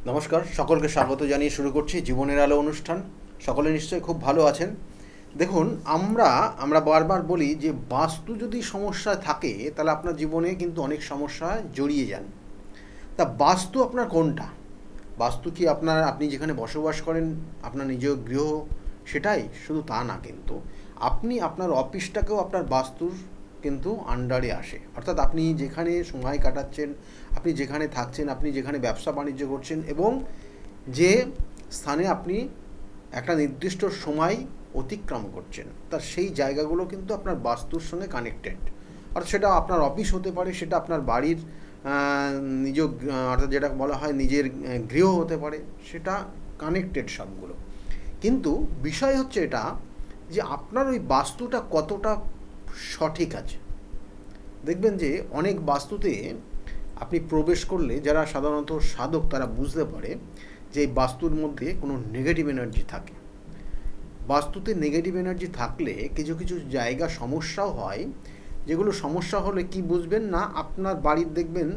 নমস্কার, সকলকে স্বাগত জানিয়ে শুরু করছি জীবনের আলো অনুষ্ঠান। সকলে নিশ্চয়ই খুব ভালো আছেন। দেখুন, আমরা বারবার বলি যে বাস্তু যদি সমস্যায় থাকে তাহলে আপনার জীবনে কিন্তু অনেক সমস্যায় জড়িয়ে যান। তা বাস্তু আপনার কোনটা? বাস্তু কি আপনি যেখানে বসবাস করেন, আপনার নিজ গৃহ, সেটাই? শুধু তা না, কিন্তু আপনি আপনার অফিসটাকেও আপনার বাস্তুর কিন্তু আন্ডারে আসে। অর্থাৎ আপনি যেখানে সময় কাটাচ্ছেন, আপনি যেখানে থাকছেন, আপনি যেখানে ব্যবসা বাণিজ্য করছেন এবং যে স্থানে আপনি একটা নির্দিষ্ট সময় অতিক্রম করছেন, তার সেই জায়গাগুলো কিন্তু আপনার বাস্তুর সঙ্গে কানেক্টেড। আর সেটা আপনার অফিস হতে পারে, সেটা আপনার বাড়ির নিজ অর্থাৎ যেটা বলা হয় নিজের গৃহ হতে পারে, সেটা কানেক্টেড সবগুলো। কিন্তু বিষয় হচ্ছে এটা যে আপনার ওই বাস্তুটা কতটা সঠিক আছে। দেখবেন যে অনেক বাস্তুতে আপনি প্রবেশ করলে যারা সাধারণত সাধক তারা বুঝতে পারে যে এই বাস্তুর মধ্যে কোনো নেগেটিভ এনার্জি থাকে। বাস্তুতে নেগেটিভ এনার্জি থাকলে কিছু কিছু জায়গা সমস্যাও হয়, যেগুলো সমস্যা হলে কি বুঝবেন না, আপনার বাড়ির দেখবেন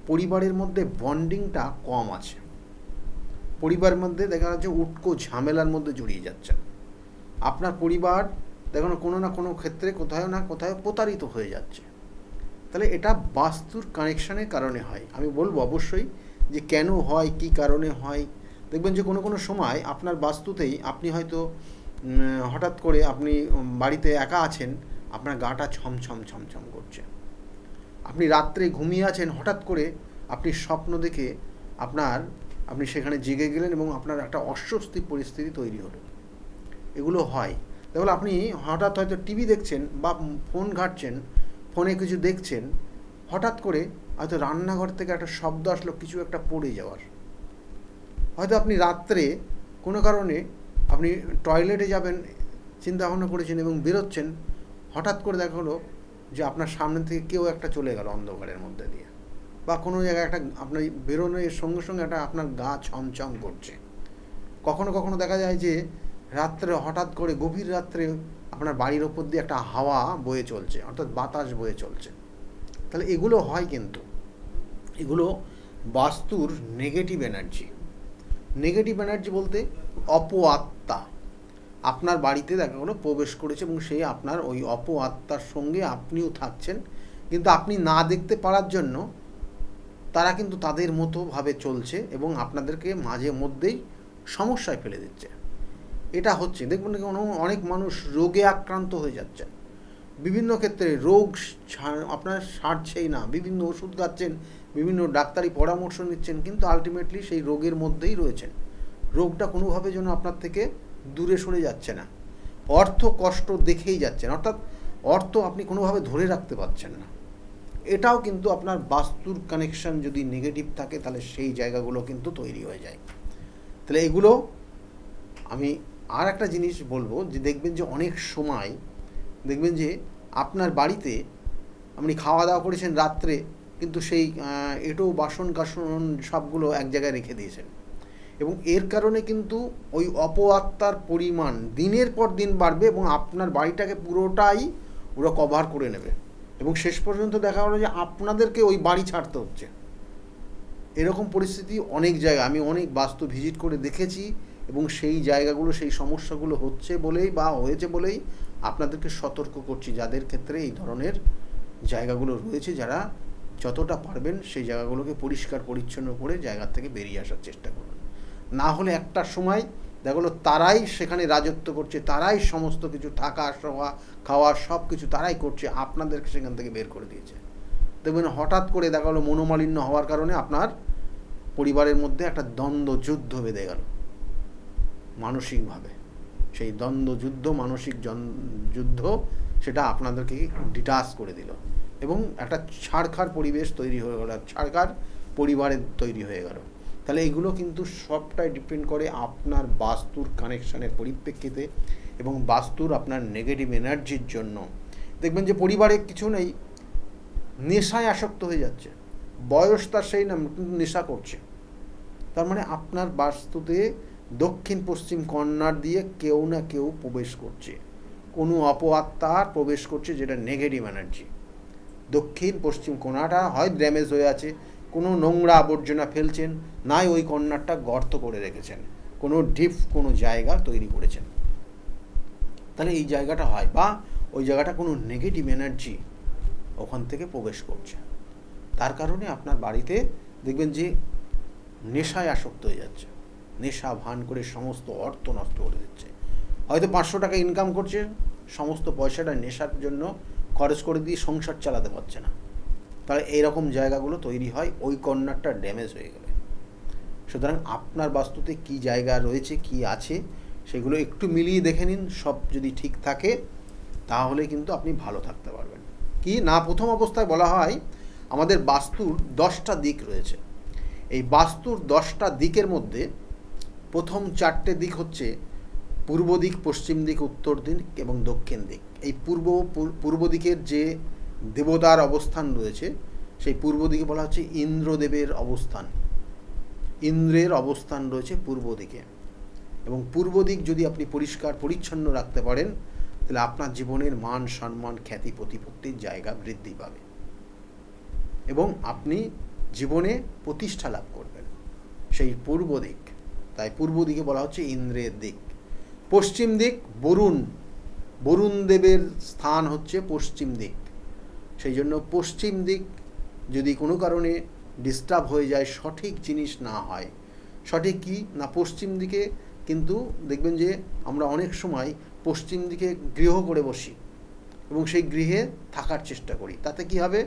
পরিবারের মধ্যে বন্ডিংটা কম আছে। পরিবারের মধ্যে দেখা যাচ্ছে উটকো ঝামেলার মধ্যে জড়িয়ে যাচ্ছেন। আপনার পরিবার দেখুন কোনো না কোনো ক্ষেত্রে কোথাও না কোথাও প্রতারিত হয়ে যাচ্ছে। তাহলে এটা বাস্তুর কানেকশানের কারণে হয়। আমি বলবো অবশ্যই যে কেন হয়, কী কারণে হয়। দেখবেন যে কোনো কোনো সময় আপনার বাস্তুতেই আপনি হয়তো হঠাৎ করে আপনি বাড়িতে একা আছেন, আপনার গাটা ছমছম ছমছম করছে। আপনি রাত্রে ঘুমিয়ে আছেন, হঠাৎ করে আপনি স্বপ্ন দেখে আপনি সেখানে জেগে গেলেন এবং আপনার একটা অস্বস্তি পরিস্থিতি তৈরি হলো। এগুলো হয়। তাহলে আপনি হঠাৎ হয়তো টিভি দেখছেন বা ফোন ঘাঁটছেন, ফোনে কিছু দেখছেন, হঠাৎ করে হয়তো রান্নাঘর থেকে একটা শব্দ আসলো কিছু একটা পড়ে যাওয়ার। হয়তো আপনি রাত্রে কোনো কারণে আপনি টয়লেটে যাবেন চিন্তা ভাবনা করেছেন এবং বেরোচ্ছেন, হঠাৎ করে দেখা হলো যে আপনার সামনে থেকে কেউ একটা চলে গেল অন্ধকারের মধ্যে দিয়ে, বা কোনো জায়গায় একটা আপনার বেরোনোর সঙ্গে সঙ্গে একটা আপনার গা ছমছম করছে। কখনো কখনো দেখা যায় যে রাত্রে হঠাৎ করে গভীর রাত্রে আপনার বাড়ির ওপর দিয়ে একটা হাওয়া বয়ে চলছে, অর্থাৎ বাতাস বয়ে চলছে। তাহলে এগুলো হয়, কিন্তু এগুলো বাস্তুর নেগেটিভ এনার্জি। নেগেটিভ এনার্জি বলতে অপ আত্মা আপনার বাড়িতে দেখা গেলো প্রবেশ করেছে এবং সে আপনার ওই অপ আত্মার সঙ্গে আপনিও থাকছেন, কিন্তু আপনি না দেখতে পারার জন্য তারা কিন্তু তাদের মতোভাবে চলছে এবং আপনাদেরকে মাঝে মধ্যেই সমস্যায় ফেলে দিচ্ছে। এটা হচ্ছে, দেখবেন অনেক মানুষ রোগে আক্রান্ত হয়ে যাচ্ছেন। বিভিন্ন ক্ষেত্রে রোগ আপনার সারছেই না, বিভিন্ন ওষুধ খাচ্ছেন, বিভিন্ন ডাক্তারি পরামর্শ নিচ্ছেন, কিন্তু আলটিমেটলি সেই রোগের মধ্যেই রয়েছেন। রোগটা কোনোভাবে যেন আপনার থেকে দূরে সরে যাচ্ছে না। অর্থ কষ্ট দেখেই যাচ্ছেন, অর্থাৎ অর্থ আপনি কোনোভাবে ধরে রাখতে পারছেন না। এটাও কিন্তু আপনার বাস্তুর কানেকশন যদি নেগেটিভ থাকে তাহলে সেই জায়গাগুলো কিন্তু তৈরি হয়ে যায়। তাহলে এগুলো আমি আর একটা জিনিস বলবো যে দেখবেন যে অনেক সময় দেখবেন যে আপনার বাড়িতে আপনি খাওয়া দাওয়া করেছেন রাত্রে, কিন্তু সেই এঁটো বাসন কাসন সবগুলো এক জায়গায় রেখে দিয়েছেন, এবং এর কারণে কিন্তু ওই অপআত্মার পরিমাণ দিনের পর দিন বাড়বে এবং আপনার বাড়িটাকে পুরোটাই ওরা কভার করে নেবে, এবং শেষ পর্যন্ত দেখা গেলো যে আপনাদেরকে ওই বাড়ি ছাড়তে হচ্ছে। এরকম পরিস্থিতি অনেক জায়গায় আমি অনেক বাস্তু ভিজিট করে দেখেছি, এবং সেই জায়গাগুলো সেই সমস্যাগুলো হচ্ছে বলেই বা হয়েছে বলেই আপনাদেরকে সতর্ক করছি, যাদের ক্ষেত্রে এই ধরনের জায়গাগুলো রয়েছে, যারা যতটা পারবেন সেই জায়গাগুলোকে পরিষ্কার পরিচ্ছন্ন করে জায়গার থেকে বেরিয়ে আসার চেষ্টা করুন। না হলে একটা সময় দেখা গেলো তারাই সেখানে রাজত্ব করছে, তারাই সমস্ত কিছু থাকা শোয়া খাওয়া সব কিছু তারাই করছে, আপনাদেরকে সেখান থেকে বের করে দিয়েছে। দেখবেন হঠাৎ করে দেখা গেলো মনোমালিন্য হওয়ার কারণে আপনার পরিবারের মধ্যে একটা দ্বন্দ্ব যুদ্ধ বেঁধে গেল মানসিকভাবে। সেই দ্বন্দ্ব যুদ্ধ, মানসিক যুদ্ধ, সেটা আপনাদেরকে ডিটাচ করে দিল এবং একটা ছাড়খাড় পরিবেশ তৈরি হয়ে গেল, ছাড়খাড় পরিবারের তৈরি হয়ে গেল। তাহলে এগুলো কিন্তু সবটাই ডিপেন্ড করে আপনার বাস্তুর কানেকশানের পরিপ্রেক্ষিতে এবং বাস্তুর আপনার নেগেটিভ এনার্জির জন্য। দেখবেন যে পরিবারে কিছু নেই, নেশায় আসক্ত হয়ে যাচ্ছে, বয়স তার সেই না কিন্তু নেশা করছে। তার মানে আপনার বাস্তুতে দক্ষিণ পশ্চিম কর্নার দিয়ে কেউ না কেউ প্রবেশ করছে, কোনো অপআত্মার প্রবেশ করছে, যেটা নেগেটিভ এনার্জি। দক্ষিণ পশ্চিম কোণাটা হয় ড্যামেজ হয়ে আছে, কোনো নোংরা আবর্জনা ফেলছেন, নাই ওই কর্নারটা গর্ত করে রেখেছেন, কোনো ডিপ কোনো জায়গা তৈরি করেছেন, তাহলে এই জায়গাটা হয়, বা ওই জায়গাটা কোনো নেগেটিভ এনার্জি ওখান থেকে প্রবেশ করছে। তার কারণে আপনার বাড়িতে দেখবেন যে নেশায় আসক্ত হয়ে যাচ্ছে, নেশা ভান করে সমস্ত অর্থ নষ্ট করে দিচ্ছে। হয়তো 500 টাকা ইনকাম করছে, সমস্ত পয়সাটা নেশার জন্য খরচ করে দিয়ে সংসার চালাতে পারছে না। তাহলে এইরকম জায়গাগুলো তৈরি হয় ওই কর্নারটা ড্যামেজ হয়ে গেলে। সুতরাং আপনার বাস্তুতে কি জায়গা রয়েছে, কি আছে, সেগুলো একটু মিলিয়ে দেখে নিন। সব যদি ঠিক থাকে তাহলে কিন্তু আপনি ভালো থাকতে পারবেন। কি না, প্রথম অবস্থায় বলা হয় আমাদের বাস্তুর 10টা দিক রয়েছে। এই বাস্তুর 10টা দিকের মধ্যে প্রথম 4টে দিক হচ্ছে পূর্ব দিক, পশ্চিম দিক, উত্তর দিক এবং দক্ষিণ দিক। এই পূর্ব দিকের যে দেবতার অবস্থান রয়েছে, সেই পূর্ব দিকে বলা হচ্ছে ইন্দ্রদেবের অবস্থান। ইন্দ্রের অবস্থান রয়েছে পূর্ব দিকে, এবং পূর্ব দিক যদি আপনি পরিষ্কার পরিচ্ছন্ন রাখতে পারেন তাহলে আপনার জীবনের মান সম্মান খ্যাতি প্রতিপত্তির জায়গা বৃদ্ধি পাবে এবং আপনি জীবনে প্রতিষ্ঠা লাভ করবেন, সেই পূর্ব দিক। তাই পূর্ব দিকে বলা হচ্ছে ইন্দ্রের দিক। পশ্চিম দিক বরুণ দেবের স্থান হচ্ছে পশ্চিম দিক। সেই জন্য পশ্চিম দিক যদি কোনো কারণে ডিস্টার্ব হয়ে যায়, সঠিক জিনিস না হয়, সঠিক কি না, পশ্চিম দিকে কিন্তু দেখবেন যে আমরা অনেক সময় পশ্চিম দিকে গৃহ করে বসি এবং সেই গৃহে থাকার চেষ্টা করি। তাতে কি হবে,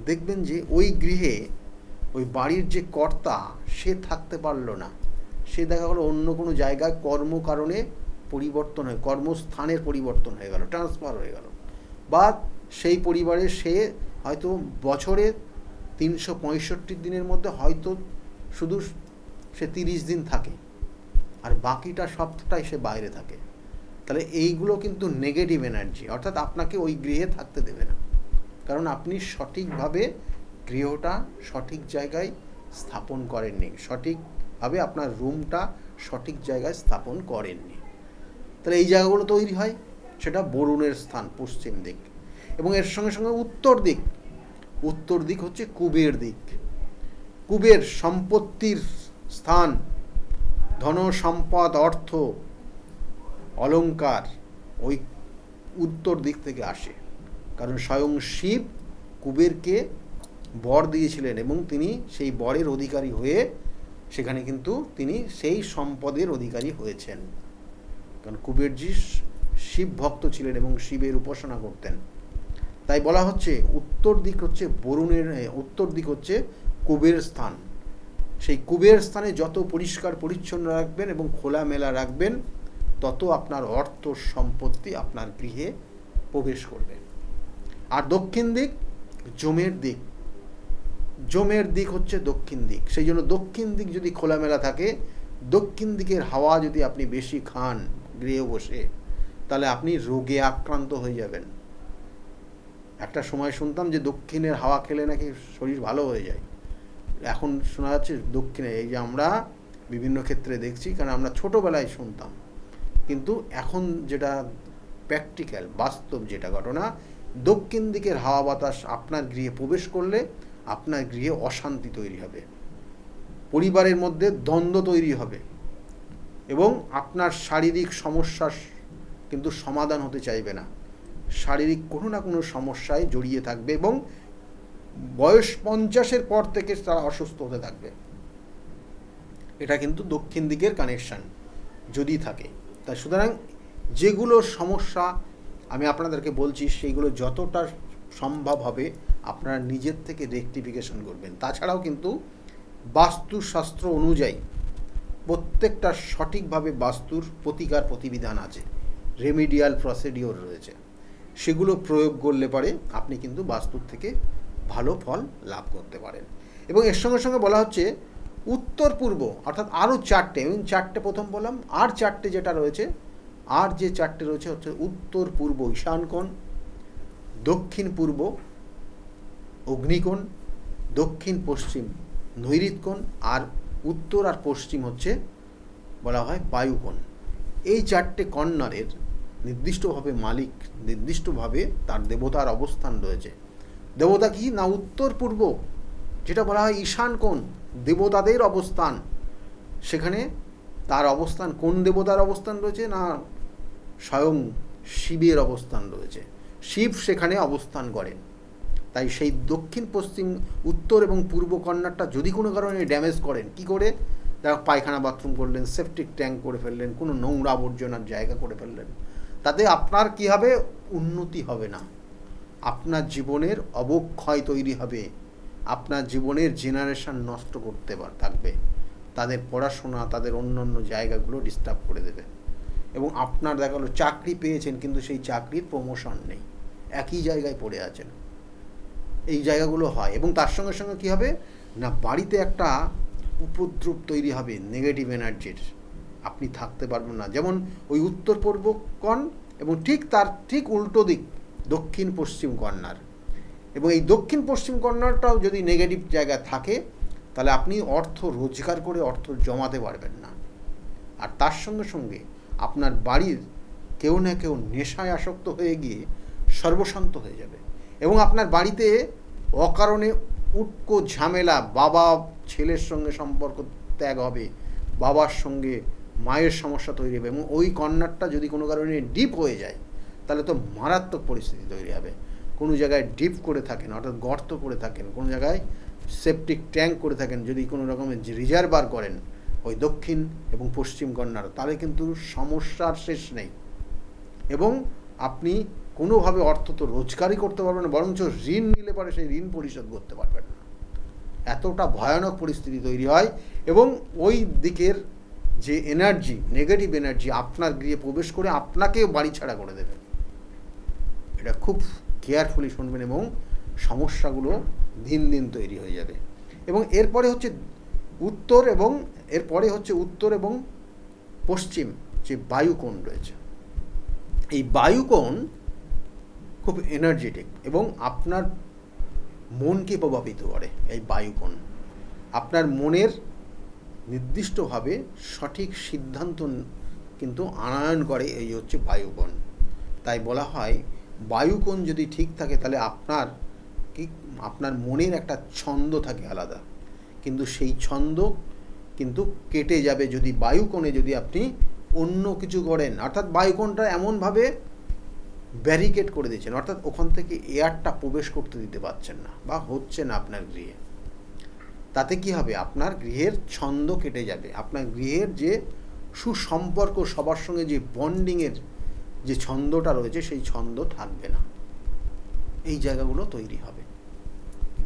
দেখবেন যে ওই গৃহে ওই বাড়ির যে কর্তা সে থাকতে পারলো না, সে দেখা গেলো অন্য কোনো জায়গায় কর্ম কারণে পরিবর্তন হয়ে, কর্মস্থানের পরিবর্তন হয়ে গেল, ট্রান্সফার হয়ে গেল, বা সেই পরিবারে সে হয়তো বছরে 365 দিনের মধ্যে হয়তো শুধু সে 30 দিন থাকে, আর বাকিটা সবটাই সে বাইরে থাকে। তাহলে এইগুলো কিন্তু নেগেটিভ এনার্জি, অর্থাৎ আপনাকে ওই গৃহে থাকতে দেবে না, কারণ আপনি সঠিকভাবে গৃহটা সঠিক জায়গায় স্থাপন করেননি, সঠিকভাবে আপনার রুমটা সঠিক জায়গায় স্থাপন করেননি। তাহলে এই জায়গাগুলো তৈরি হয়, সেটা বরুণের স্থান পশ্চিম দিক। এবং এর সঙ্গে সঙ্গে উত্তর দিক হচ্ছে কুবের দিক। কুবের সম্পত্তির স্থান, ধন সম্পদ অর্থ অলংকার ওই উত্তর দিক থেকে আসে, কারণ স্বয়ং শিব কুবেরকে বর দিয়েছিলেন এবং তিনি সেই বরের অধিকারী হয়ে সেখানে কিন্তু তিনি সেই সম্পদের অধিকারী হয়েছেন, কারণ কুবেরজি শিব ভক্ত ছিলেন এবং শিবের উপাসনা করতেন। তাই বলা হচ্ছে উত্তর দিক হচ্ছে বরুণের, উত্তর দিক হচ্ছে কুবের স্থান। সেই কুবের স্থানে যত পরিষ্কার পরিচ্ছন্ন রাখবেন এবং খোলামেলা রাখবেন, তত আপনার অর্থ সম্পত্তি আপনার গৃহে প্রবেশ করবে। আর দক্ষিণ দিক জমের দিক হচ্ছে দক্ষিণ দিক। সেই জন্য দক্ষিণ দিক যদি খোলামেলা থাকে, দক্ষিণ দিকের হাওয়া যদি আপনি বেশি খান গৃহে বসে, তাহলে আপনি রোগে আক্রান্ত হয়ে যাবেন। একটা সময় শুনতাম যে দক্ষিণের হাওয়া খেলে নাকি শরীর ভালো হয়ে যায়। এখন শোনা যাচ্ছে দক্ষিণে, এই যে আমরা বিভিন্ন ক্ষেত্রে দেখছি, কারণ আমরা ছোটোবেলায় শুনতাম, কিন্তু এখন যেটা প্র্যাকটিক্যাল বাস্তব যেটা ঘটনা, দক্ষিণ দিকের হাওয়া বাতাস আপনার গৃহে প্রবেশ করলে আপনার গৃহে অশান্তি তৈরি হবে, পরিবারের মধ্যে দ্বন্দ্ব তৈরি হবে এবং আপনার শারীরিক সমস্যা কিন্তু সমাধান হতে চাইবে না, শারীরিক কোনো না কোনো সমস্যায় জড়িয়ে থাকবে এবং বয়স 50-এর পর থেকে তারা অসুস্থ হতে থাকবে। এটা কিন্তু দক্ষিণ দিকের কানেকশান যদি থাকে। তাই সুতরাং যেগুলো সমস্যা আমি আপনাদেরকে বলছি, সেইগুলো যতটা সম্ভব হবে আপনারা নিজের থেকে রেকটিফিকেশন করবেন। তাছাড়াও কিন্তু বাস্তুশাস্ত্র অনুযায়ী প্রত্যেকটা সঠিকভাবে বাস্তুর প্রতিকার প্রতিবিধান আছে, রেমিডিয়াল প্রসিডিওর রয়েছে, সেগুলো প্রয়োগ করলে পরে আপনি কিন্তু বাস্তুর থেকে ভালো ফল লাভ করতে পারেন। এবং এর সঙ্গে সঙ্গে বলা হচ্ছে উত্তর পূর্ব, অর্থাৎ আরও 4টে, এবং 4টে প্রথম বললাম, আর 4টে যেটা রয়েছে, আর যে 4টে রয়েছে হচ্ছে উত্তর পূর্ব ঈশান কোণ, দক্ষিণ পূর্ব অগ্নিকোণ, দক্ষিণ পশ্চিম নৈঋত কোণ, আর উত্তর আর পশ্চিম হচ্ছে বলা হয় বায়ুকোণ। এই 4টে কর্নারের নির্দিষ্টভাবে মালিক, নির্দিষ্টভাবে তার দেবতার অবস্থান রয়েছে। দেবতা কি না, উত্তর পূর্ব যেটা বলা হয় ঈশান কোণ, দেবতাদের অবস্থান, সেখানে তার অবস্থান, কোন দেবতার অবস্থান রয়েছে না স্বয়ং শিবের অবস্থান রয়েছে, শিব সেখানে অবস্থান করেন। তাই সেই দক্ষিণ পশ্চিম উত্তর এবং পূর্ব কর্নারটা যদি কোনো কারণে ড্যামেজ করেন, কি করে, যারা পায়খানা বাথরুম করলেন, সেপটিক ট্যাঙ্ক করে ফেললেন, কোনো নোংরা আবর্জনার জায়গা করে ফেললেন, তাতে আপনার কী হবে, উন্নতি হবে না, আপনার জীবনের অবক্ষয় তৈরি হবে, আপনার জীবনের জেনারেশন নষ্ট করতে থাকবে, তাদের পড়াশোনা, তাদের অন্য অন্য জায়গাগুলো ডিস্টার্ব করে দেবে। এবং আপনার দেখা গেলো চাকরি পেয়েছেন কিন্তু সেই চাকরির প্রমোশন নেই, একই জায়গায় পড়ে আছেন, এই জায়গাগুলো হয়। এবং তার সঙ্গে সঙ্গে কী হবে না, বাড়িতে একটা উপদ্রব তৈরি হবে নেগেটিভ এনার্জির, আপনি থাকতে পারবেন না। যেমন ওই উত্তর পূর্ব কোণ এবং তার ঠিক উল্টো দিক দক্ষিণ পশ্চিম কর্নার, এবং এই দক্ষিণ পশ্চিম কর্নারটাও যদি নেগেটিভ জায়গা থাকে, তাহলে আপনি অর্থ রোজগার করে অর্থ জমাতে পারবেন না। আর তার সঙ্গে সঙ্গে আপনার বাড়ির কেউ না কেউ নেশায় আসক্ত হয়ে গিয়ে সর্বশান্ত হয়ে যাবে, এবং আপনার বাড়িতে অকারণে উটকো ঝামেলা, বাবা ছেলের সঙ্গে সম্পর্ক ত্যাগ হবে, বাবার সঙ্গে মায়ের সমস্যা তৈরি হবে। এবং ওই কর্নারটা যদি কোনো কারণে ডিপ হয়ে যায়, তাহলে তো মারাত্মক পরিস্থিতি তৈরি হবে। কোনো জায়গায় ডিপ করে থাকেন, অর্থাৎ গর্ত করে থাকেন, কোনো জায়গায় সেপটিক ট্যাঙ্ক করে থাকেন, যদি কোনো রকমের রিজার্ভার করেন ওই দক্ষিণ এবং পশ্চিম কর্নার, তাহলে কিন্তু সমস্যার শেষ নেই। এবং আপনি কোনোভাবে অর্থ তো রোজগারই করতে পারবেন না, বরঞ্চ ঋণ নিলে পরে সেই ঋণ পরিশোধ করতে পারবেন না। এতটা ভয়ানক পরিস্থিতি তৈরি হয়। এবং ওই দিকের যে এনার্জি, নেগেটিভ এনার্জি আপনার গৃহে প্রবেশ করে আপনাকেও বাড়ি ছাড়া করে দেবে। এটা খুব কেয়ারফুলি শুনবেন, এবং সমস্যাগুলো দিন দিন তৈরি হয়ে যাবে। এবং এরপরে হচ্ছে উত্তর এবং পশ্চিম যে বায়ুকোণ রয়েছে, এই বায়ুকোণ খুব এনার্জেটিক এবং আপনার মনকে প্রভাবিত করে। এই বায়ুকোণ আপনার মনের নির্দিষ্টভাবে সঠিক সিদ্ধান্ত কিন্তু আনয়ন করে, এই হচ্ছে বায়ুকোণ। তাই বলা হয় বায়ুকোণ যদি ঠিক থাকে, তাহলে আপনার মনের একটা ছন্দ থাকে আলাদা, কিন্তু সেই ছন্দ কিন্তু কেটে যাবে যদি বায়ুকোণে যদি আপনি অন্য কিছু করেন। অর্থাৎ বায়ুকোণটা এমনভাবে ব্যারিকেড করে দিয়েছেন, অর্থাৎ ওখান থেকে এয়ারটা প্রবেশ করতে দিতে পারছেন না বা হচ্ছে না আপনার গৃহে। তাতে কি হবে, আপনার গৃহের ছন্দ কেটে যাবে, আপনার গৃহের যে সুসম্পর্ক, সবার সঙ্গে যে বন্ডিংয়ের যে ছন্দটা রয়েছে, সেই ছন্দ থাকবে না। এই জায়গাগুলো তৈরি হবে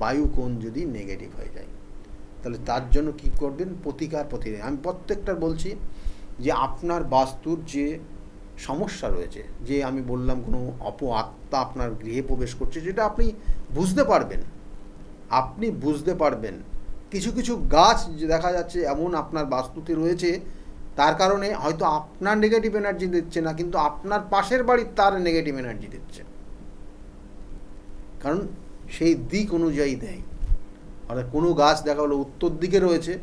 বায়ুকোণ যদি নেগেটিভ হয়ে যায়। তাহলে তার জন্য কি করবেন, প্রতিকার। আমি প্রত্যেকটার বলছি যে আপনার বাস্তুর যে সমস্যা রয়েছে, যে আমি বললাম কোনো আত্মা আপনার গৃহে প্রবেশ করছে, যেটা আপনি বুঝতে পারবেন। কিছু কিছু গাছ দেখা যাচ্ছে এমন আপনার বাস্তুতে রয়েছে, তার কারণে হয়তো আপনার নেগেটিভ এনার্জি দিচ্ছে না, কিন্তু আপনার পাশের বাড়ির তার নেগেটিভ এনার্জি দিচ্ছে, কারণ সেই দিক অনুযায়ী দেয়। অর্থাৎ কোনো গাছ দেখা হলো উত্তর দিকে রয়েছে,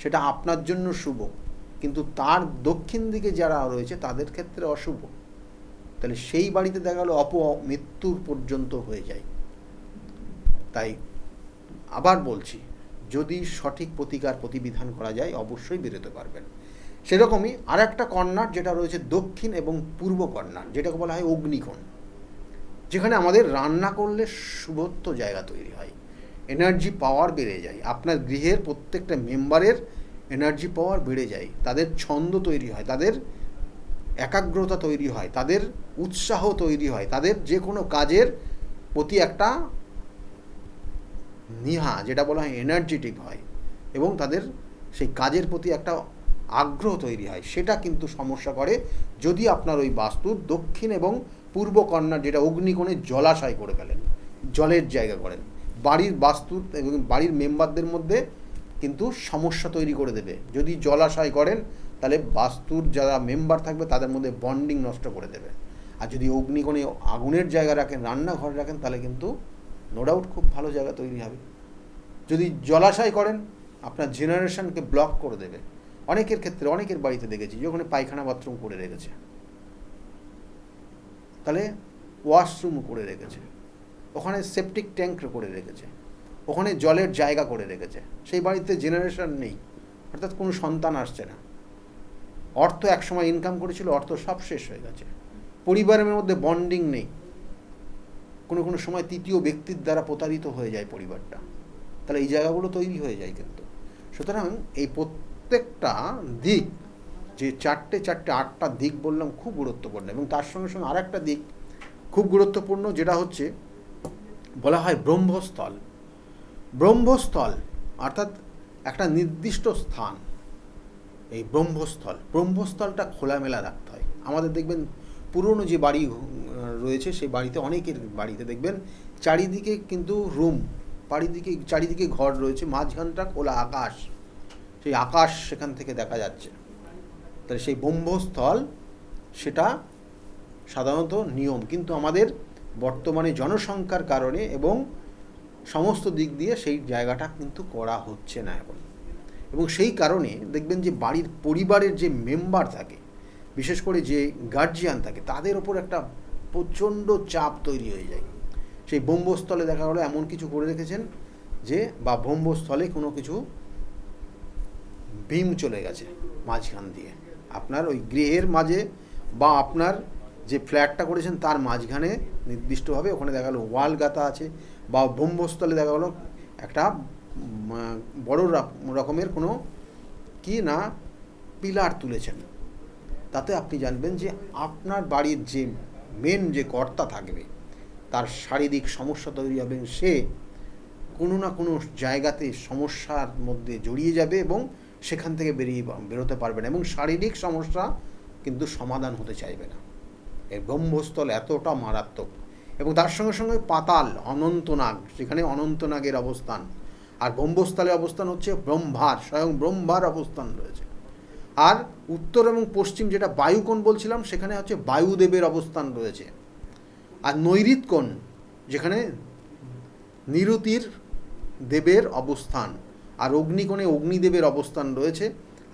সেটা আপনার জন্য শুভ, কিন্তু তার দক্ষিণ দিকে যারা রয়েছে তাদের ক্ষেত্রে অশুভ। তাহলে সেই বাড়িতে দেখা গেলো মৃত্যুর পর্যন্ত হয়ে যায়। তাই আবার বলছি, যদি সঠিক প্রতিবিধান করা যায়, অবশ্যই বেরোতে পারবেন। সেরকমই আর একটা কর্নার যেটা রয়েছে দক্ষিণ এবং পূর্ব কর্নার, যেটাকে বলা হয় অগ্নিকোণ, যেখানে আমাদের রান্না করলে শুভত্ব জায়গা তৈরি হয়, এনার্জি পাওয়ার বেড়ে যায়, আপনার গৃহের প্রত্যেকটা মেম্বারের এনার্জি পাওয়ার বেড়ে যায়, তাদের ছন্দ তৈরি হয়, তাদের একাগ্রতা তৈরি হয়, তাদের উৎসাহ তৈরি হয়, তাদের যে কোনো কাজের প্রতি একটা যেটা বলা হয় এনার্জেটিক হয়, এবং তাদের সেই কাজের প্রতি একটা আগ্রহ তৈরি হয়। সেটা কিন্তু সমস্যা করে যদি আপনার ওই বাস্তুর দক্ষিণ এবং পূর্ব কর্নার, যেটা অগ্নিকোণে জলাশয় করে ফেলেন, জলের জায়গা করেন, বাড়ির বাস্তুর এবং বাড়ির মেম্বারদের মধ্যে কিন্তু সমস্যা তৈরি করে দেবে। যদি জলাশয় করেন, তাহলে বাস্তুর যারা মেম্বার থাকবে তাদের মধ্যে বন্ডিং নষ্ট করে দেবে। আর যদি অগ্নিকোণে আগুনের জায়গা রাখেন, রান্নাঘর রাখেন, তাহলে কিন্তু নো ডাউট খুব ভালো জায়গা তৈরি হবে। যদি জলাশয় করেন, আপনার জেনারেশনকে ব্লক করে দেবে। অনেকের ক্ষেত্রে, অনেকের বাড়িতে দেখেছি যে ওখানে পায়খানা বাথরুম করে রেখেছে, তাহলে ওয়াশরুম করে রেখেছে, ওখানে সেপটিক ট্যাঙ্ক করে রেখেছে, ওখানে জলের জায়গা করে রেখেছে, সেই বাড়িতে জেনারেশন নেই, অর্থাৎ কোনো সন্তান আসছে না। অর্থ একসময় ইনকাম করেছিল, অর্থ সব শেষ হয়ে গেছে। পরিবারের মধ্যে বন্ডিং নেই, কোনো কোনো সময় তৃতীয় ব্যক্তির দ্বারা প্রতারিত হয়ে যায় পরিবারটা। তাহলে এই জায়গাগুলো তৈরি হয়ে যায় কিন্তু। সুতরাং এই প্রত্যেকটা দিক, যে চারটে 8টা দিক বললাম, খুব গুরুত্বপূর্ণ। এবং তার সঙ্গে সঙ্গে আর একটা দিক খুব গুরুত্বপূর্ণ, যেটা হচ্ছে বলা হয় ব্রহ্মস্থল। ব্রহ্মস্থল অর্থাৎ একটা নির্দিষ্ট স্থান, এই ব্রহ্মস্থলটা খোলামেলা রাখতে হয়। আমাদের দেখবেন পুরনো যে বাড়ি রয়েছে, সেই বাড়িতে, অনেকের বাড়িতে দেখবেন চারিদিকে কিন্তু রুম, চারিদিকে ঘর রয়েছে, মাঝখানটা খোলা আকাশ, সেই আকাশ সেখান থেকে দেখা যাচ্ছে। তাহলে সেই ব্রহ্মস্থল, সেটা সাধারণত নিয়ম, কিন্তু আমাদের বর্তমানে জনসংখ্যার কারণে এবং সমস্ত দিক দিয়ে সেই জায়গাটা কিন্তু করা হচ্ছে না এখন। এবং সেই কারণে দেখবেন যে বাড়ির পরিবারের যে মেম্বার থাকে, বিশেষ করে যে গার্জিয়ান থাকে, তাদের ওপর একটা প্রচণ্ড চাপ তৈরি হয়ে যায়। সেই ব্রহ্মস্থলে দেখা গেলো এমন কিছু করে রেখেছেন যে, বা ব্রহ্মস্থলে কোনো কিছু বিম চলে গেছে মাঝখান দিয়ে, আপনার ওই গৃহের মাঝে বা আপনার যে ফ্ল্যাটটা করেছেন তার মাঝখানে নির্দিষ্টভাবে ওখানে দেখা গেলো ওয়াল গাঁথা আছে, বা ব্রহ্মস্থলে দেখা গেলো একটা বড় রকমের কোনো কি না পিলার তুলেছেন। তাতে আপনি জানবেন যে আপনার বাড়ির যে মেন যে কর্তা থাকবে, তার শারীরিক সমস্যা তৈরি হবে, সে কোনো না কোনো জায়গাতে সমস্যার মধ্যে জড়িয়ে যাবে এবং সেখান থেকে বেরোতে পারবে না, এবং শারীরিক সমস্যা কিন্তু সমাধান হতে চাইবে না। এই ব্রহ্মস্থল এতটা মারাত্মক। এবং তার সঙ্গে সঙ্গে পাতাল, অনন্তনাগ, সেখানে অনন্তনাগের অবস্থান। আর ব্রহ্মস্থলে অবস্থান হচ্ছে ব্রহ্মার, স্বয়ং ব্রহ্মার অবস্থান রয়েছে। আর উত্তর এবং পশ্চিম, যেটা বায়ুকোণ বলছিলাম, সেখানে হচ্ছে বায়ুদেবের অবস্থান রয়েছে। আর নৈঋত কোণ, যেখানে নিরুতির দেবের অবস্থান, আর অগ্নিকোণে অগ্নিদেবের অবস্থান রয়েছে।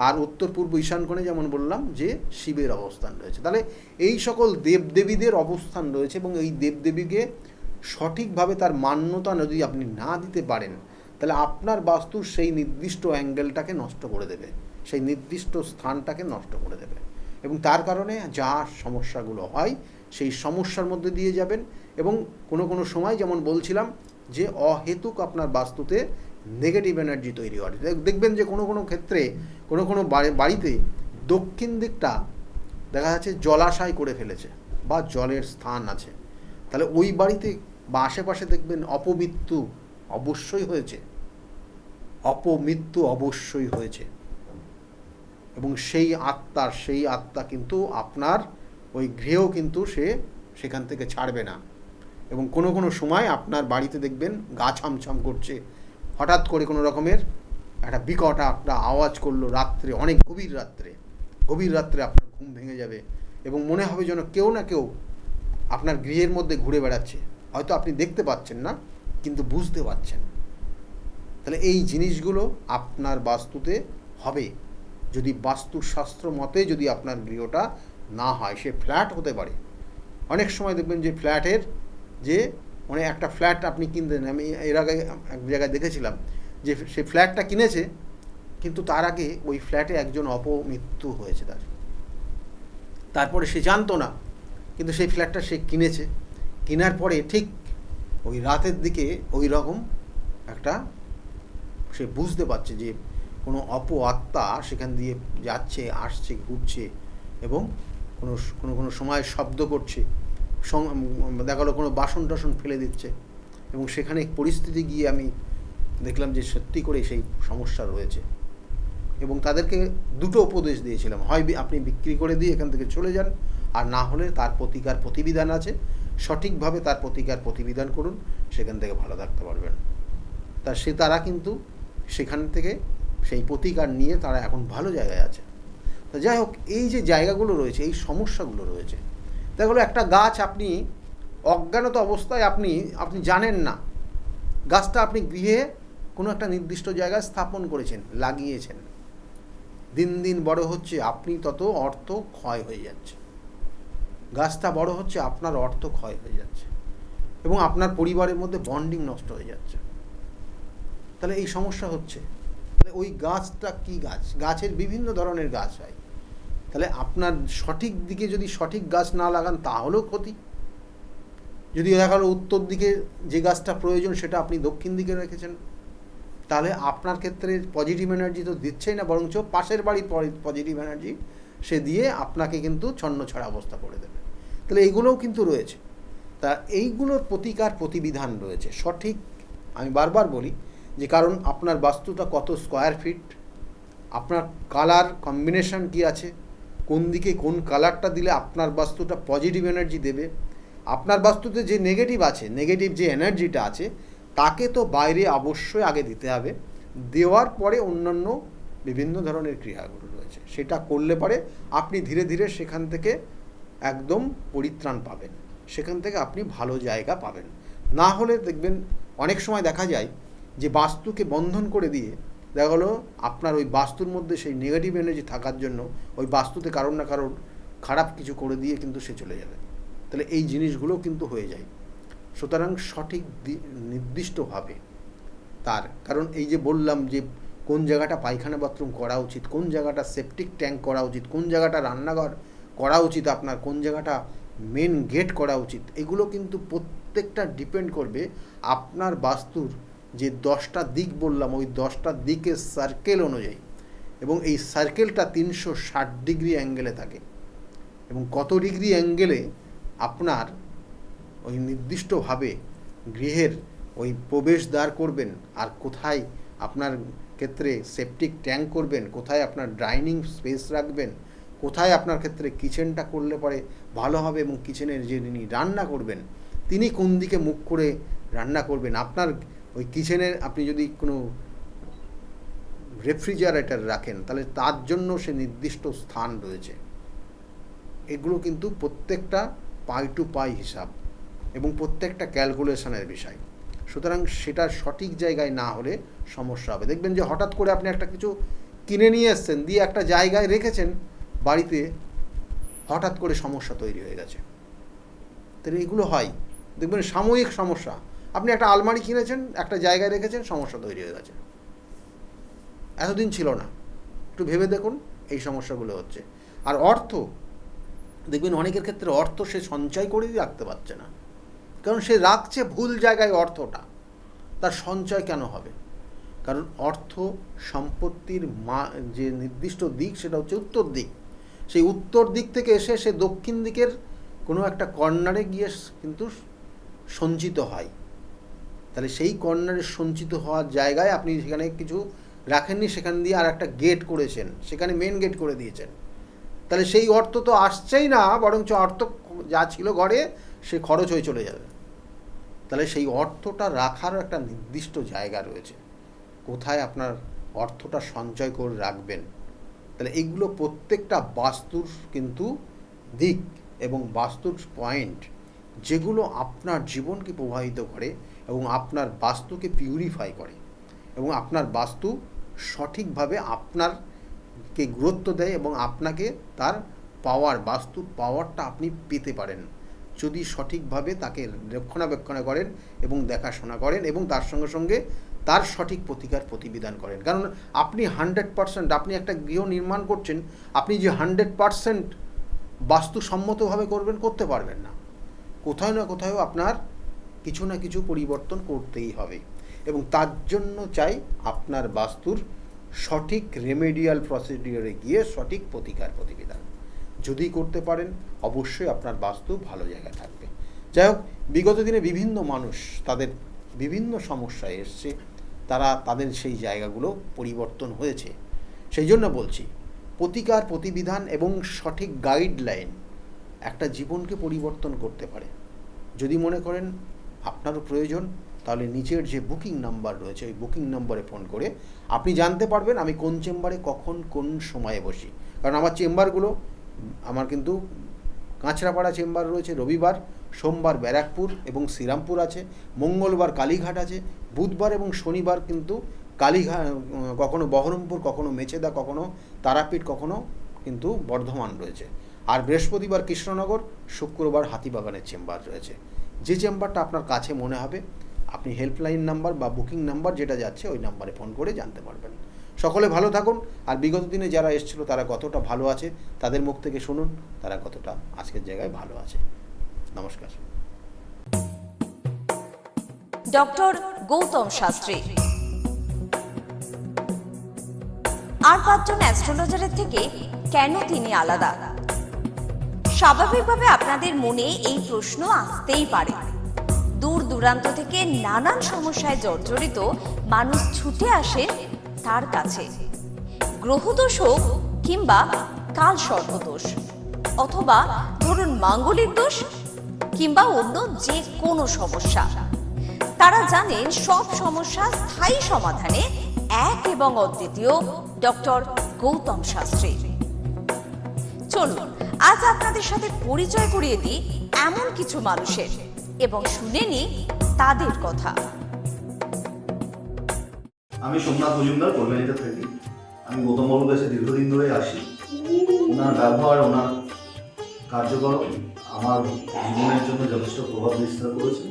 আর উত্তর পূর্ব ঈশান কোণে যেমন বললাম যে শিবের অবস্থান রয়েছে। তাহলে এই সকল দেবদেবীদের অবস্থান রয়েছে, এবং এই দেবদেবীকে সঠিকভাবে তার মান্যতা যদি আপনি না দিতে পারেন, তাহলে আপনার বাস্তুর সেই নির্দিষ্ট অ্যাঙ্গেলটাকে নষ্ট করে দেবে, সেই নির্দিষ্ট স্থানটাকে নষ্ট করে দেবে। এবং তার কারণে যা সমস্যাগুলো হয়, সেই সমস্যার মধ্যে দিয়ে যাবেন। এবং কোনো কোনো সময় যেমন বলছিলাম যে অহেতুক আপনার বাস্তুতে নেগেটিভ এনার্জি তৈরি হয়। দেখবেন যে কোনো কোনো ক্ষেত্রে, কোনো কোনো বাড়িতে দক্ষিণ দিকটা দেখা যাচ্ছে জলাশয় করে ফেলেছে বা জলের স্থান আছে, তাহলে ওই বাড়িতে বা আশেপাশে দেখবেন অপমৃত্যু অবশ্যই হয়েছে, এবং সেই আত্মা কিন্তু আপনার ওই গৃহেও কিন্তু সে সেখান থেকে ছাড়বে না। এবং কোনো কোনো সময় আপনার বাড়িতে দেখবেন গা ছমছম করছে, হঠাৎ করে কোনো রকমের একটা বিকট একটা আওয়াজ করলো রাত্রে, অনেক গভীর রাত্রে আপনার ঘুম ভেঙে যাবে, এবং মনে হবে যেন কেউ না কেউ আপনার গৃহের মধ্যে ঘুরে বেড়াচ্ছে। হয়তো আপনি দেখতে পাচ্ছেন না, কিন্তু বুঝতে পারছেন। তাহলে এই জিনিসগুলো আপনার বাস্তুতে হবে, যদি বাস্তুশাস্ত্র মতে যদি আপনার গৃহটা না হয়। সে ফ্ল্যাট হতে পারে, অনেক সময় দেখবেন যে ফ্ল্যাটের যে মানে একটা ফ্ল্যাট আপনি কিনতেন, আমি এর আগে এক জায়গায় দেখেছিলাম যে সে ফ্ল্যাটটা কিনেছে, কিন্তু তার আগে ওই ফ্ল্যাটে একজন অপমৃত্যু হয়েছে তারপরে সে জানতো না, কিন্তু সেই ফ্ল্যাটটা সে কিনেছে। কেনার পরে ঠিক ওই রাতের দিকে ওই রকম একটা সে বুঝতে পারছে যে কোনো আত্মা সেখান দিয়ে যাচ্ছে, আসছে, ঘুরছে, এবং কোনো সময় শব্দ করছে, দেখা গেলো কোনো বাসন টাসন ফেলে দিচ্ছে, এবং সেখানে পরিস্থিতি গিয়ে আমি দেখলাম যে সত্যি করে সেই সমস্যা রয়েছে। এবং তাদেরকে দুটো উপদেশ দিয়েছিলাম, হয় আপনি বিক্রি করে দিয়ে এখান থেকে চলে যান, আর না হলে তার প্রতিবিধান আছে, সঠিকভাবে তার প্রতিবিধান করুন, সেখান থেকে ভালো থাকতে পারবেন। তারা কিন্তু সেখান থেকে সেই প্রতিকার নিয়ে তারা এখন ভালো জায়গায় আছে। তো যাই হোক, এই যে জায়গাগুলো রয়েছে, এই সমস্যাগুলো রয়েছে, দেখা গেলো একটা গাছ আপনি অজ্ঞানত অবস্থায় আপনি জানেন না, গাছটা আপনি গৃহে কোনো একটা নির্দিষ্ট জায়গায় স্থাপন করেছেন, লাগিয়েছেন, দিন দিন বড় হচ্ছে, আপনি তত অর্থ ক্ষয় হয়ে যাচ্ছে। গাছটা বড় হচ্ছে, আপনার অর্থ ক্ষয় হয়ে যাচ্ছে, এবং আপনার পরিবারের মধ্যে বন্ডিং নষ্ট হয়ে যাচ্ছে। তাহলে এই সমস্যা হচ্ছে। তাহলে ওই গাছটা কী গাছ? গাছের বিভিন্ন ধরনের গাছ হয়। তাহলে আপনার সঠিক দিকে যদি সঠিক গাছ না লাগান তাহলেও ক্ষতি। যদি দেখা গেলো উত্তর দিকে যে গাছটা প্রয়োজন সেটা আপনি দক্ষিণ দিকে রেখেছেন, তাহলে আপনার ক্ষেত্রে পজিটিভ এনার্জি তো দিচ্ছেই না, বরঞ্চ পাশের বাড়ির পজিটিভ এনার্জি সে দিয়ে আপনাকে কিন্তু ছন্নছাড়া অবস্থা করে দেবে। তাহলে এইগুলোও কিন্তু রয়েছে। তা এইগুলোর প্রতিকার প্রতিবিধান রয়েছে সঠিক। আমি বারবার বলি যে কারণ আপনার বাস্তুটা কত স্কোয়ার ফিট, আপনার কালার কম্বিনেশন কি আছে, কোন দিকে কোন কালারটা দিলে আপনার বাস্তুটা পজিটিভ এনার্জি দেবে। আপনার বাস্তুতে যে নেগেটিভ আছে, নেগেটিভ যে এনার্জিটা আছে তাকে তো বাইরে অবশ্যই আগে দিতে হবে, দেওয়ার পরে অন্যান্য বিভিন্ন ধরনের ক্রিয়াগুলো রয়েছে, সেটা করলে পরে আপনি ধীরে ধীরে সেখান থেকে একদম পরিত্রাণ পাবেন, সেখান থেকে আপনি ভালো জায়গা পাবেন। না হলে দেখবেন অনেক সময় দেখা যায় যে বাস্তুকে বন্ধন করে দিয়ে দেখা গেলো আপনার ওই বাস্তুর মধ্যে সেই নেগেটিভ এনার্জি থাকার জন্য ওই বাস্তুতে কারোর না কারোর খারাপ কিছু করে দিয়ে কিন্তু সে চলে যাবে। তাহলে এই জিনিসগুলো কিন্তু হয়ে যায়। সুতরাং সঠিক নির্দিষ্টভাবে তার, কারণ এই যে বললাম যে কোন জায়গাটা পায়খানা বাথরুম করা উচিত, কোন জায়গাটা সেপটিক ট্যাঙ্ক করা উচিত, কোন জায়গাটা রান্নাঘর করা উচিত আপনার, কোন জায়গাটা মেন গেট করা উচিত, এগুলো কিন্তু প্রত্যেকটা ডিপেন্ড করবে আপনার বাস্তুর যে 10টা দিক বললাম ওই 10টা দিকের সার্কেল অনুযায়ী। এবং এই সার্কেলটা 360 ডিগ্রি অ্যাঙ্গেলে থাকে, এবং কত ডিগ্রি অ্যাঙ্গেলে আপনার ওই নির্দিষ্টভাবে গৃহের ওই প্রবেশদ্বার করবেন, আর কোথায় আপনার ক্ষেত্রে সেপটিক ট্যাঙ্ক করবেন, কোথায় আপনার ডাইনিং স্পেস রাখবেন, কোথায় আপনার ক্ষেত্রে কিচেনটা করলে পরে ভালো হবে, এবং কিচেনের যে যিনি রান্না করবেন তিনি কোন দিকে মুখ করে রান্না করবেন। আপনার ওই কিচেনের আপনি যদি কোনো রেফ্রিজারেটর রাখেন তাহলে তার জন্য সে নির্দিষ্ট স্থান রয়েছে। এগুলো কিন্তু প্রত্যেকটা পাই টু পাই হিসাব এবং প্রত্যেকটা ক্যালকুলেশনের বিষয়। সুতরাং সেটা সঠিক জায়গায় না হলে সমস্যা হবে। দেখবেন যে হঠাৎ করে আপনি একটা কিছু কিনে নিয়ে এসছেন, দিয়ে একটা জায়গায় রেখেছেন বাড়িতে, হঠাৎ করে সমস্যা তৈরি হয়ে গেছে। তাহলে এগুলো হয়, দেখবেন সাময়িক সমস্যা। আপনি একটা আলমারি কিনেছেন, একটা জায়গায় রেখেছেন, সমস্যা তৈরি হয়ে গেছে, এতদিন ছিল না। একটু ভেবে দেখুন, এই সমস্যাগুলো হচ্ছে। আর অর্থ, দেখবেন অনেকের ক্ষেত্রে অর্থ সে সঞ্চয় করেই রাখতে পারছে না, কারণ সে রাখছে ভুল জায়গায় অর্থটা। তার সঞ্চয় কেন হবে? কারণ অর্থ সম্পত্তির যে নির্দিষ্ট দিক সেটা হচ্ছে উত্তর দিক। সেই উত্তর দিক থেকে এসে সে দক্ষিণ দিকের কোনো একটা কর্নারে গিয়ে কিন্তু সঞ্চিত হয়। তাহলে সেই কর্নারে সঞ্চিত হওয়ার জায়গায় আপনি সেখানে কিছু রাখেননি, সেখান দিয়ে আর একটা গেট করেছেন, সেখানে মেন গেট করে দিয়েছেন। তাহলে সেই অর্থ তো আসছেই না, বরঞ্চ অর্থ যা ছিল ঘরে সে খরচ হয়ে চলে যাবে। তাহলে সেই অর্থটা রাখার একটা নির্দিষ্ট জায়গা রয়েছে, কোথায় আপনার অর্থটা সঞ্চয় করে রাখবেন। তাহলে এইগুলো প্রত্যেকটা বাস্তুর কিন্তু দিক এবং বাস্তুর পয়েন্ট, যেগুলো আপনার জীবনকে প্রভাবিত করে এবং আপনার বাস্তুকে পিউরিফাই করে, এবং আপনার বাস্তু সঠিকভাবে আপনারকে গুরুত্ব দেয় এবং আপনাকে তার পাওয়ার, বাস্তুর পাওয়ারটা আপনি পেতে পারেন যদি সঠিকভাবে তাকে রক্ষণাবেক্ষণ করেন এবং দেখাশোনা করেন, এবং তার সঙ্গে সঙ্গে তার সঠিক প্রতিকার প্রতিবিধান করেন। কারণ আপনি 100%, আপনি একটা গৃহ নির্মাণ করছেন, আপনি যে 100% বাস্তুসম্মতভাবে করতে পারবেন না। কোথাও না কোথাও আপনার কিছু না কিছু পরিবর্তন করতেই হবে, এবং তার জন্য চাই আপনার বাস্তুর সঠিক রেমেডিয়াল প্রসিডিওরে গিয়ে সঠিক প্রতিকার প্রতিবিধান যদি করতে পারেন, অবশ্যই আপনার বাস্তু ভালো জায়গায় থাকবে। যাই হোক, বিগত দিনে বিভিন্ন মানুষ তাদের বিভিন্ন সমস্যায় এসছে, তারা তাদের সেই জায়গাগুলো পরিবর্তন হয়েছে। সেই জন্য বলছি, প্রতিকার প্রতিবিধান এবং সঠিক গাইডলাইন একটা জীবনকে পরিবর্তন করতে পারে। যদি মনে করেন আপনারও প্রয়োজন, তাহলে নিচের যে বুকিং নাম্বার রয়েছে ওই বুকিং নম্বরে ফোন করে আপনি জানতে পারবেন আমি কোন চেম্বারে কখন কোন সময়ে বসি। কারণ আমার চেম্বারগুলো, আমার কিন্তু কাঁচরাপাড়া চেম্বার রয়েছে রবিবার, সোমবার ব্যারাকপুর এবং শ্রীরামপুর আছে, মঙ্গলবার কালীঘাট আছে, বুধবার এবং শনিবার কিন্তু কালীঘাট, কখনো বহরমপুর, কখনো মেচেদা, কখনো তারাপীঠ, কখনো কিন্তু বর্ধমান রয়েছে। আর বৃহস্পতিবার কৃষ্ণনগর, শুক্রবার হাতিবাগানের চেম্বার রয়েছে। যে চেম্বারটা আপনার কাছে মনে হবে আপনি হেল্পলাইন নাম্বার বা বুকিং নাম্বার যেটা যাচ্ছে ওই নাম্বারে ফোন করে জানতে পারবেন। সকলে ভালো থাকুন। আর বিগত দিনে যারা এসেছিল তারা কতটা ভালো আছে তাদের মুখ থেকে শুনুন, তারা কতটা আজকের জায়গায় ভালো আছে। নমস্কার। ডক্টর গৌতম শাস্ত্রী আর 5 জন অ্যাস্ট্রোলজারের থেকে কেন তিনি আলাদা? স্বাভাবিকভাবে আপনাদের মনে এই প্রশ্ন আসতেই পারে। দূর দূরান্ত থেকে নানান সমস্যায় জর্জরিত মানুষ ছুটে আসে তার কাছে। গ্রহদোষ হোক কিংবা কাল সর্পদোষ, অথবা ধরুন মাঙ্গলিক দোষ কিংবা অন্য যে কোনো সমস্যা, তারা জানেন সব সমস্যা স্থায়ী সমাধানে এক এবং অদ্বিতীয় ডক্টর গৌতম শাস্ত্রী। চলুন আজ আপনাদের সাথে পরিচয় করিয়ে দিই এমন কিছু মানুষের এবং শুনে নিই তাদের কথা। আমি সোমনাথ মজুমদার, কল্যাণীতে থাকি। আমি গৌতম বাবুর কাছে দীর্ঘদিন ধরে আসি। ওনার ব্যবহার, ওনার কার্যকরণ আমার জীবনের জন্য যথেষ্ট প্রভাব বিস্তার করেছে।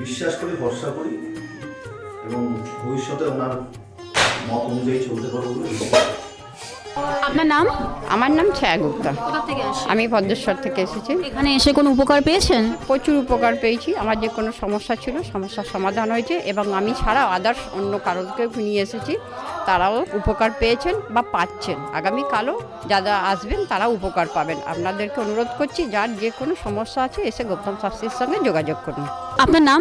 বিশ্বাস করি, ভরসা করি এবং ভবিষ্যতে ওনার মত অনুযায়ী চলতে পারবো বলে। আপনার নাম? আমার নাম ছায়া গুপ্তা। কোথা থেকে আসেন? আমি ভদ্রেশ্বর থেকে এসেছি। এখানে এসে কোনো উপকার পেয়েছেন? প্রচুর উপকার পেয়েছি। আমার যে কোনো সমস্যা ছিল, সমস্যার সমাধান হয়েছে এবং আমি ছাড়াও আদার্স অন্য কারোকেও নিয়ে এসেছি, তারাও উপকার পেয়েছেন বা পাচ্ছেন। আগামীকালও যারা আসবেন তারাও উপকার পাবেন। আপনাদেরকে অনুরোধ করছি, যার যে কোনো সমস্যা আছে এসে গৌতম শাস্ত্রীর সঙ্গে যোগাযোগ করুন। আপনার নাম?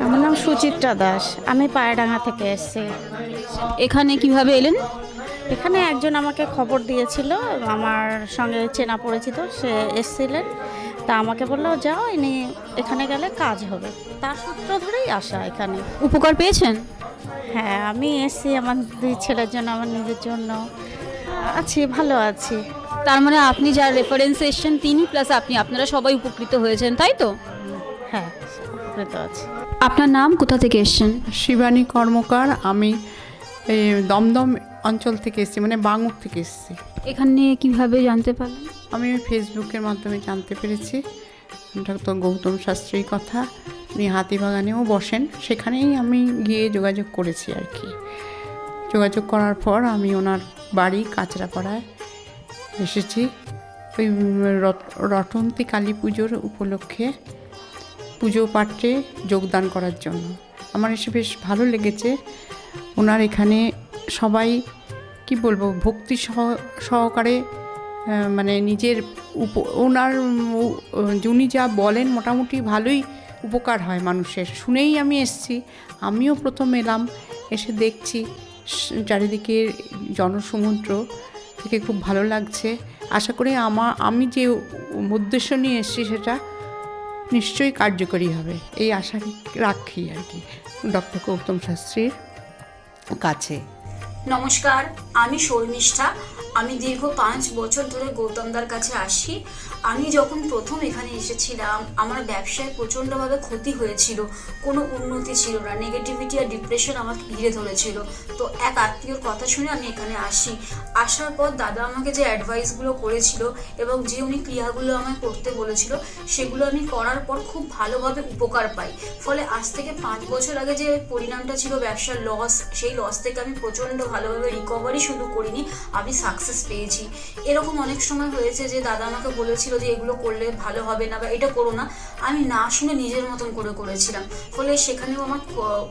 আমার নাম সুচিত্রা দাস, আমি পায়রাডাঙ্গা থেকে এসেছি। এখানে কিভাবে এলেন? এখানে একজন আমাকে খবর দিয়েছিল, আমার সঙ্গে চেনা পরিচিত, সে এসেছিলেন। তা আমাকে বললো যাও, ইনি এখানে গেলে কাজ হবে। তার সূত্র ধরেই আসা এখানে। উপকার পেয়েছেন? হ্যাঁ, আমি এসেছি আমার 2 ছেলের জন্য, আমার নিজের জন্য। আছি, ভালো আছি। তার মানে আপনি যার রেফারেন্সে এসেছেন তিনি প্লাস আপনি, আপনারা সবাই উপকৃত হয়েছেন, তাই তো? হ্যাঁ, উপকৃত আছি। আপনার নাম, কোথা থেকে এসেছেন? শিবানী কর্মকার। আমি এই দমদম অঞ্চল থেকে এসেছি, মানে বাঙুর থেকে এসেছি। এখানে কিভাবে জানতে পারলেন? আমি ফেসবুকের মাধ্যমে জানতে পেরেছি ডক্টর গৌতম শাস্ত্রীর কথা। উনি হাতিবাগানেও বসেন, সেখানেই আমি গিয়ে যোগাযোগ করেছি আর কি। যোগাযোগ করার পর আমি ওনার বাড়ি কাঁচরাপাড়ায় এসেছি ওই রটন্তী কালী পুজোর উপলক্ষে পুজো পাঠে যোগদান করার জন্য। আমার এসে বেশ ভালো লেগেছে। ওনার এখানে সবাই কি বলবো, ভক্তি সহকারে মানে নিজের ওনার উনি যা বলেন মোটামুটি ভালোই উপকার হয় মানুষের। শুনেই আমি এসেছি। আমিও প্রথম এলাম, এসে দেখছি চারিদিকে জনসমুদ্র, থেকে খুব ভালো লাগছে। আশা করি আমি যে উদ্দেশ্য নিয়ে এসেছি সেটা নিশ্চয়ই কার্যকরী হবে, এই আশা রাখি আর কি ডক্টর গৌতম শাস্ত্রীর কাছে। নমস্কার, আমি শর্মিষ্ঠা। আমি দীর্ঘ 5 বছর ধরে গৌতমদার কাছে আসি। আমি যখন প্রথম এখানে এসেছিলাম, আমার ব্যবসায় প্রচণ্ডভাবে ক্ষতি হয়েছিল, কোনো উন্নতি ছিল না, নেগেটিভিটি আর ডিপ্রেশন আমাকে ঘিরে ধরেছিল। তো এক আত্মীয়র কথা শুনে আমি এখানে আসি। আসার পর দাদা আমাকে যে অ্যাডভাইসগুলো করেছিল এবং যে উনি ক্রিয়াগুলো আমায় করতে বলেছিল, সেগুলো আমি করার পর খুব ভালোভাবে উপকার পাই। ফলে আজ থেকে 5 বছর আগে যে পরিণামটা ছিল ব্যবসার লস, সেই লস থেকে আমি প্রচণ্ড ভালোভাবে রিকভারি শুধু করিনি, আমি সাকসেস পেয়েছি। এরকম অনেক সময় হয়েছে যে দাদা আমাকে বলেছিল যে এগুলো করলে ভালো হবে না বা এটা করো না, আমি না শুনে নিজের মতন করে করেছিলাম। ফলে সেখানেও আমার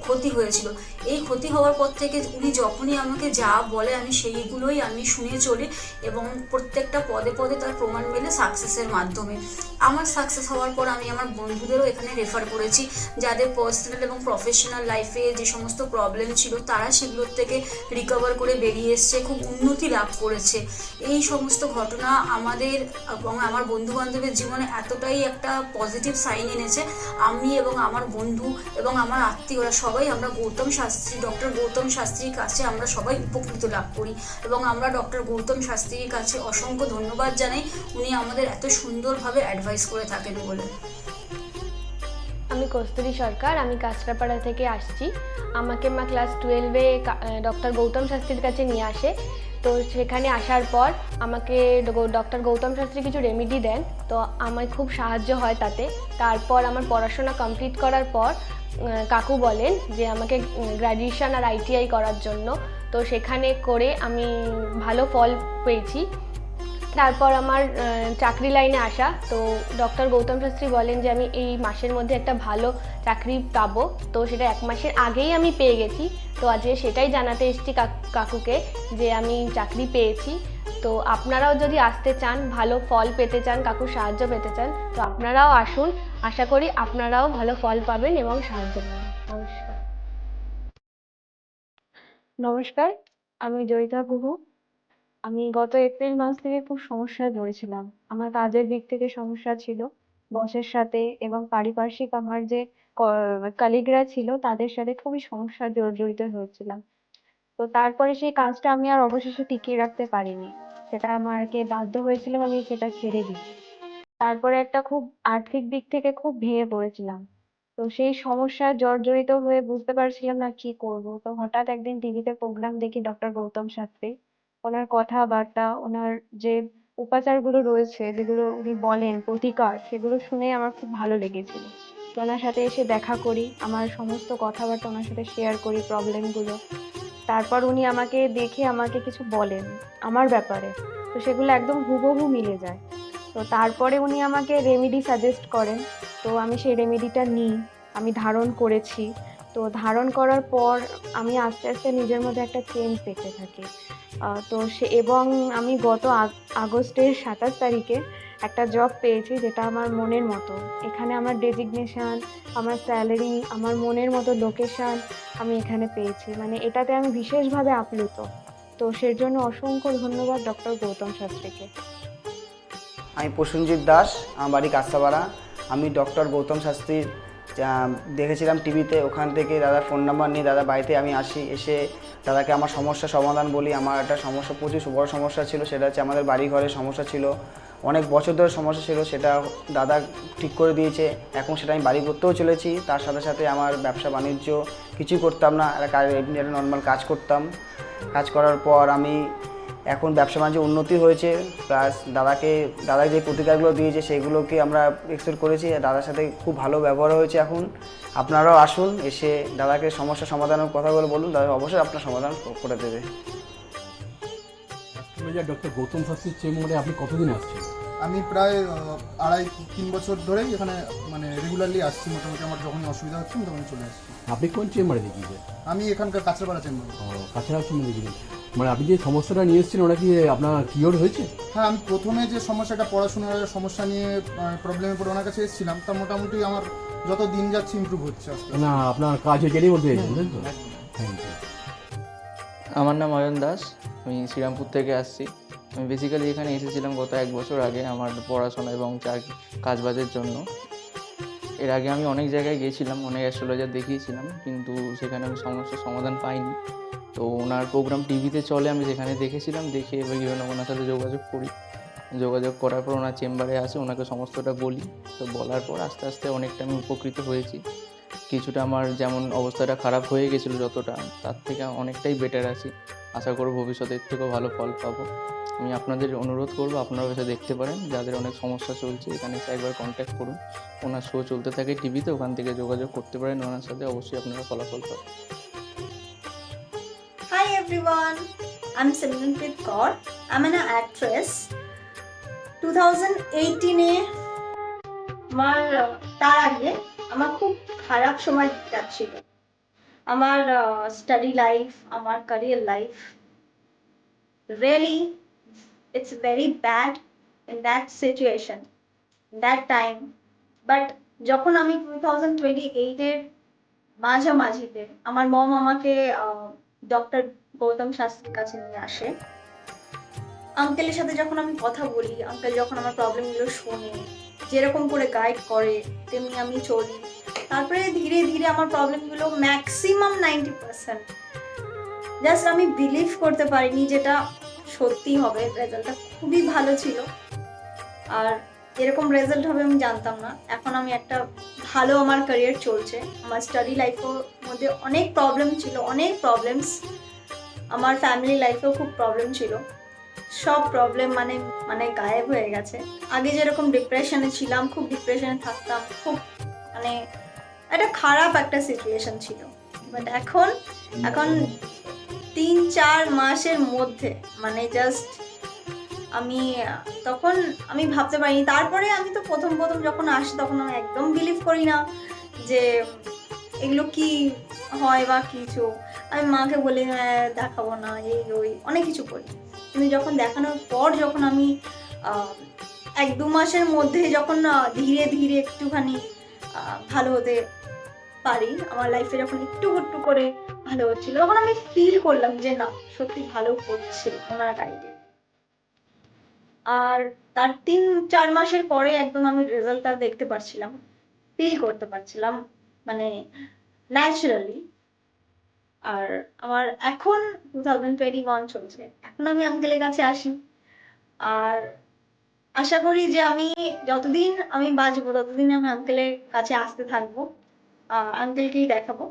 ক্ষতি হয়েছিল। এই ক্ষতি হওয়ার পর থেকে উনি যখনই আমাকে যা বলে আমি সেইগুলোই আমি শুনে চলি এবং প্রত্যেকটা পদে পদে তার প্রমাণ মেলে সাকসেসের মাধ্যমে। আমার সাকসেস হওয়ার পর আমি আমার বন্ধুদেরও এখানে রেফার করেছি, যাদের পার্সোনাল এবং প্রফেশনাল লাইফে যে সমস্ত প্রবলেম ছিল তারা সেগুলোর থেকে রিকভার করে বেরিয়ে এসছে, খুব উন্নতি লাভ করেছে। এই সমস্ত ঘটনা আমাদের এবং আমার বন্ধু বান্ধবের জীবনে এতটাই একটা পজিটিভ সাইন এনেছে, আমি এবং আমার বন্ধু এবং আমার আত্মীয়রা সবাই আমরা ডক্টর গৌতম শাস্ত্রীর কাছে আমরা সবাই উপকৃত লাভ করি এবং আমরা ডক্টর গৌতম শাস্ত্রীর কাছে অসংখ্য ধন্যবাদ জানাই, উনি আমাদের এত সুন্দরভাবে অ্যাডভাইস করে থাকেন বলে। আমি কস্তুরী সরকার, আমি কাঁচরাপাড়া থেকে আসছি। আমাকে মা ক্লাস 12-এ ডক্টর গৌতম শাস্ত্রীর কাছে নিয়ে আসে। তো সেখানে আসার পর আমাকে ডক্টর গৌতম শাস্ত্রী কিছু রেমেডি দেন, তো আমার খুব সাহায্য হয় তাতে। তারপর আমার পড়াশোনা কমপ্লিট করার পর কাকু বলেন যে আমাকে গ্র্যাজুয়েশন আর ITI করার জন্য। তো সেখানে করে আমি ভালো ফল পেয়েছি। তারপর আমার চাকরি লাইনে আসা, তো ডক্টর গৌতম শাস্ত্রী বলেন যে আমি এই মাসের মধ্যে একটা ভালো চাকরি পাবো, তো সেটা 1 মাসের আগেই আমি পেয়ে গেছি। তো আজকে সেটাই জানাতে এসেছি কাকুকে যে আমি চাকরি পেয়েছি। তো আপনারাও যদি আসতে চান, ভালো ফল পেতে চান, কাকুর সাহায্য পেতে চান, তো আপনারাও আসুন। আশা করি আপনারাও ভালো ফল পাবেন এবং সাহায্য পাবেন। নমস্কার। নমস্কার, আমি জয়িতা গুহু। আমি গত এপ্রিল মাস থেকে খুব সমস্যায় পড়েছিলাম। আমার কাজের দিক থেকে সমস্যা ছিল, বসের সাথে এবং পারিপার্শ্বিক আমার যে কলিগরা ছিল তাদের সাথে খুবই সমস্যা জড়িত হয়েছিলাম। তো তারপরে সেই কাজটা আমি আর অবশেষে টিকিয়ে রাখতে পারিনি, সেটা আমাকে বাধ্য হয়েছিলাম আমি সেটা ছেড়ে দিই। তারপরে একটা খুব আর্থিক দিক থেকে খুব ভেঙে পড়েছিলাম। তো সেই সমস্যায় জর্জরিত হয়ে বুঝতে পারছিলাম না কি করব। তো হঠাৎ একদিন টিভিতে প্রোগ্রাম দেখি ডক্টর গৌতম শাস্ত্রী। ওনার কথাবার্তা, ওনার যে উপাচারগুলো রয়েছে, যেগুলো উনি বলেন প্রতিকার, সেগুলো শুনে আমার খুব ভালো লেগেছিল। তো ওনার সাথে এসে দেখা করি, আমার সমস্ত কথাবার্তা ওনার সাথে শেয়ার করি, প্রবলেমগুলো। তারপর উনি আমাকে দেখে আমাকে কিছু বলেন আমার ব্যাপারে, তো সেগুলো একদম হুবহু মিলে যায়। তো তারপরে উনি আমাকে রেমেডি সাজেস্ট করেন, তো আমি সেই রেমেডিটা নিই, আমি ধারণ করেছি। তো ধারণ করার পর আমি আস্তে আস্তে নিজের মধ্যে একটা চেঞ্জ দেখতে থাকি। তো এবং আমি গত আগস্টের 27 তারিখে একটা জব পেয়েছি যেটা আমার মনের মতো। এখানে আমার ডেজিগনেশন, আমার স্যালারি, আমার মনের মতো লোকেশন আমি এখানে পেয়েছি। মানে এটাতে আমি বিশেষভাবে আপ্লুত। তো সেজন্য অসংখ্য ধন্যবাদ ডক্টর গৌতম শাস্ত্রীকে। আমি প্রসেনজিৎ দাস, আমার বাড়ি কাঁসাপাড়া। আমি ডক্টর গৌতম শাস্ত্রীর দেখেছিলাম টিভিতে, ওখান থেকে দাদার ফোন নাম্বার নিয়ে দাদা বাড়িতে আমি আসি। এসে দাদাকে আমার সমস্যার সমাধান বলি। আমার একটা সমস্যা, প্রচুর বড় সমস্যা ছিল, সেটা হচ্ছে আমাদের বাড়ি ঘরের সমস্যা ছিল, অনেক বছর ধরে সমস্যা ছিল, সেটা দাদা ঠিক করে দিয়েছে। এখন সেটা আমি বাড়ি করতেও চলেছি। তার সাথে সাথে আমার ব্যবসা বাণিজ্য কিছুই করতাম না, একটা নর্মাল কাজ করতাম। কাজ করার পর আমি এখন ব্যবসা বাণিজ্য উন্নতি হয়েছে, প্লাস দাদা যে প্রতিকারগুলো দিয়েছে সেগুলোকে আমরা এক্সপেক্ট করেছি। দাদার সাথে খুব ভালো ব্যবহার হয়েছে। এখন আপনারাও আসুন, এসে দাদাকে সমস্যা সমাধানের কথাগুলো বলুন, দাদা অবশ্যই আপনার সমাধান করে দেবে। ডক্টর গৌতম শাস্ত্রীর চেম্বারে আপনি কতদিন আসছেন? আমি প্রায় 2.5-3 বছর ধরেই এখানে মানে রেগুলারলি আসছি। মোটামুটি আমার যখনই অসুবিধা হচ্ছে আমি তখনই চলে আসছি। আপনি কোন চেম্বারে দেখিয়েছেন? আমি এখানকার কাঁচরাপাড়া চেম্বার। কাছাড়া চেম্বারে দেখিয়েছেন, মানে আপনি যে সমস্যাটা নিয়ে এসেছেন ওটা কি আপনার কিওর হয়েছে? হ্যাঁ, আমি প্রথমে যে সমস্যাটা, পড়াশোনার সমস্যা নিয়ে প্রবলেমে পড়ে ওনার কাছে এসেছিলাম, তা মোটামুটি আমার যত দিন যাচ্ছে ইমপ্রুভ হচ্ছে আস্তে আস্তে। না, আপনার কাজ এটারই মধ্যে এসেছেন, তাই তো? Thank you. আমার নাম অয়ন দাস, আমি শ্রীরামপুর থেকে আসছি। আমি বেসিক্যালি এখানে এসেছিলাম গত 1 বছর আগে আমার পড়াশোনা এবং কাজবাজের জন্য। এর আগে আমি অনেক জায়গায় গিয়েছিলাম, অনেক অ্যাস্ট্রোলজার দেখিয়েছিলাম, কিন্তু সেখানে আমি সমস্যার সমাধান পাইনি। তো ওনার প্রোগ্রাম টিভিতে চলে, আমি সেখানে দেখেছিলাম, দেখে এবার বিভিন্ন ওনার সাথে যোগাযোগ করি। যোগাযোগ করার পর ওনার চেম্বারে আসে, ওনাকে সমস্তটা বলি। তো বলার পর আস্তে আস্তে অনেকটা আমি উপকৃত হয়েছি। কিছুটা আমার যেমন অবস্থাটা খারাপ হয়ে গেছিলো যতটা, তার থেকে অনেকটাই বেটার আছি। আশা করব ভবিষ্যতে এর থেকেও ভালো ফল পাবো। আমি আপনাদের অনুরোধ করবো আপনারা এসে দেখতে পারেন, যাদের অনেক সমস্যা চলছে এখানে এসে একবার কন্ট্যাক্ট করুন। ওনার শো চলতে থাকে টিভিতে, ওখান থেকে যোগাযোগ করতে পারেন ওনার সাথে, অবশ্যই আপনারা ফলাফল পাবেন। Hi everyone, I'm Simranpreet Kaur. I'm an actress. 2018-এ তার আগে আমার খুব খারাপ সময় যাচ্ছিল। আমার স্টাডি লাইফ, আমার career life, really it's very bad in that situation, that time. But যখন আমি 2028-এর মাঝামাঝিতে আমার মম আমাকে ডক্টর গৌতম শাস্ত্রীর কাছে নিয়ে আসে। আঙ্কেলের সাথে যখন আমি কথা বলি, আঙ্কেল যখন আমার প্রবলেমগুলো শোনে, যেরকম করে গাইড করে তেমনি আমি চলি। তারপরে ধীরে ধীরে আমার প্রবলেমগুলো ম্যাক্সিমাম 90%, জাস্ট আমি বিলিভ করতে পারিনি যেটা সত্যি হবে। রেজাল্টটা খুবই ভালো ছিল, আর এরকম রেজাল্ট হবে আমি জানতাম না। এখন আমি একটা ভালো আমার ক্যারিয়ার চলছে। আমার স্টাডি লাইফের মধ্যে অনেক প্রবলেম ছিল, অনেক প্রবলেমস, আমার ফ্যামিলি লাইফেও খুব প্রবলেম ছিল, সব প্রবলেম মানে গায়েব হয়ে গেছে। আগে যেরকম ডিপ্রেশনে ছিলাম, খুব ডিপ্রেশনে থাকতাম, খুব মানে একটা খারাপ একটা সিচুয়েশন ছিল, বাট এখন 3-4 মাসের মধ্যে মানে জাস্ট তখন আমি ভাবতে পারিনি। তারপরে আমি তো প্রথম যখন আসি তখন আমি একদম বিলিভ করি না যে এগুলো কি হয় বা কিছু। আমি মাকে বলি দেখাবো না, এই ওই অনেক কিছু করি, কিন্তু যখন দেখানোর পর যখন আমি 1-2 মাসের মধ্যে যখন ধীরে ধীরে একটুখানি ভালো হতে পারি, আমার লাইফে যখন একটু করে ভালো হচ্ছিল, তখন আমি ফিল করলাম যে না, সত্যি ভালো করছে ওনার গাইডে। আর তার 3-4 মাসের পরে একদম আমি রেজাল্টটা দেখতে পারছিলাম, ফিল করতে পারছিলাম মানে ন্যাচারালি। আর আমার এখন 2021 চলছে, এখন আমি আঙ্কেলের কাছে আসি, আর আশা করি যে আমি যতদিন আমি বাঁচবো ততদিন আমি আঙ্কেলের কাছে আসতে থাকবো, আঙ্কেলকেই দেখাবো।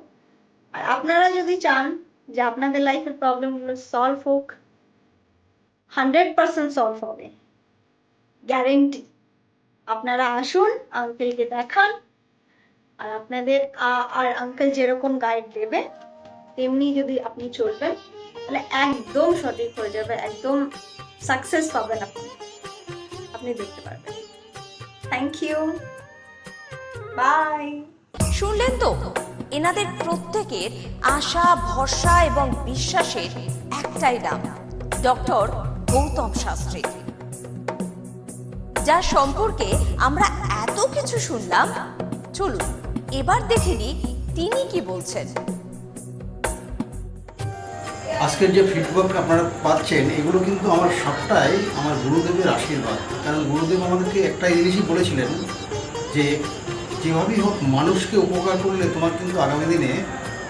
আর আপনারা যদি চান যে আপনাদের লাইফের প্রবলেমগুলো সলভ হোক, 100% সলভ হবে, গ্যারেন্টি। আপনারা আসুন, আঙ্কেলকে দেখান, আর আপনাদের আর আঙ্কেল যেরকম গাইড দেবে তেমনি যদি আপনি চলবেন তাহলে একদম সঠিক হয়ে যাবে, একদম সাকসেস পাবেন আপনি দেখতে পারবেন। Thank you, bye. শুনলেন তো, এনাদের প্রত্যেকের আশা, ভরসা এবং বিশ্বাসের একটাই নাম, ডক্টর গৌতম শাস্ত্রী, যার সম্পর্কে আমরা এত কিছু শুনলাম। চলুন এবার দেখে নিই তিনি কি বলছেন। আজকের যে ফিডব্যাক আপনারা পাচ্ছেন, এগুলো কিন্তু আমার সবটাই আমার গুরুদেবের আশীর্বাদ। কারণ গুরুদেব আমাদেরকে একটাই জিনিসই বলেছিলেন যে যেভাবেই হোক মানুষকে উপকার করলে তোমার কিন্তু আগামী দিনে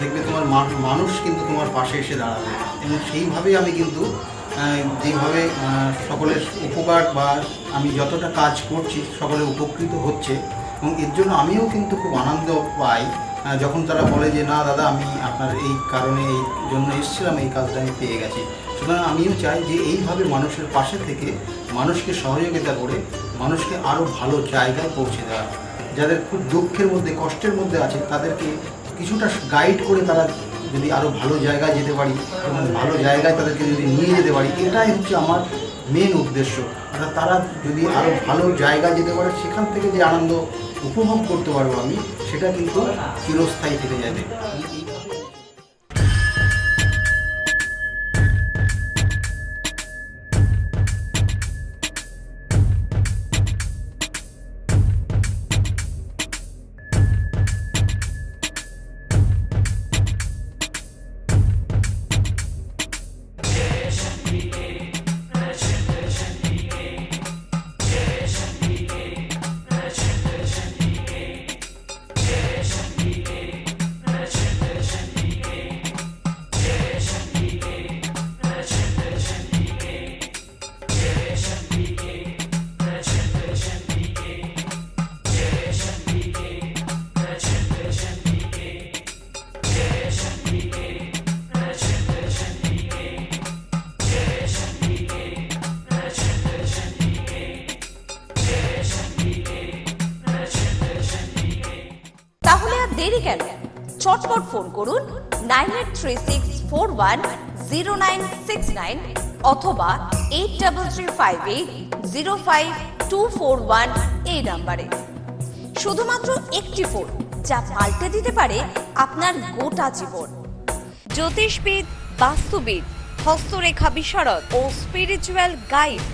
দেখবে তোমার মানুষ কিন্তু তোমার পাশে এসে দাঁড়াবে। এবং সেইভাবেই আমি কিন্তু যেভাবে সকলের উপকার বা আমি যতটা কাজ করছি সকলে উপকৃত হচ্ছে, এবং এর জন্য আমিও কিন্তু খুব আনন্দ পাই যখন তারা বলে যে না দাদা, আমি আপনার এই কারণে এই জন্য এসেছিলাম, এই কাজটা আমি পেয়ে গেছি। সুতরাং আমিও চাই যে এইভাবে মানুষের পাশে থেকে মানুষকে সহযোগিতা করে মানুষকে আরও ভালো জায়গায় পৌঁছে দেওয়া। যাদের খুব দুঃখের মধ্যে, কষ্টের মধ্যে আছে, তাদেরকে কিছুটা গাইড করে তারা যদি আরও ভালো জায়গায় যেতে পারি এবং ভালো জায়গায় তাদেরকে যদি নিয়ে যেতে পারি, এটাই হচ্ছে আমার মেন উদ্দেশ্য। অর্থাৎ তারা যদি আরও ভালো জায়গায় যেতে পারে, সেখান থেকে যে আনন্দ উপভোগ করতে পারবো আমি, সেটা কিন্তু চিরস্থায়ী থেকে যাবে। দেরি কেন? চটপট ফোন করুন 9836410969 অথবা 8335805241 এই নাম্বারে। শুধুমাত্র একটি ফোন, যা পাল্টে দিতে পারে আপনার গোটা জীবন। জ্যোতিষবিদ, বাস্তুবিদ, হস্তরেখা বিশারদ ও spiritual guide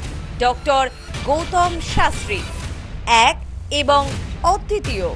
doctor Gautam Shastri, এক এবং অদ্বিতীয়।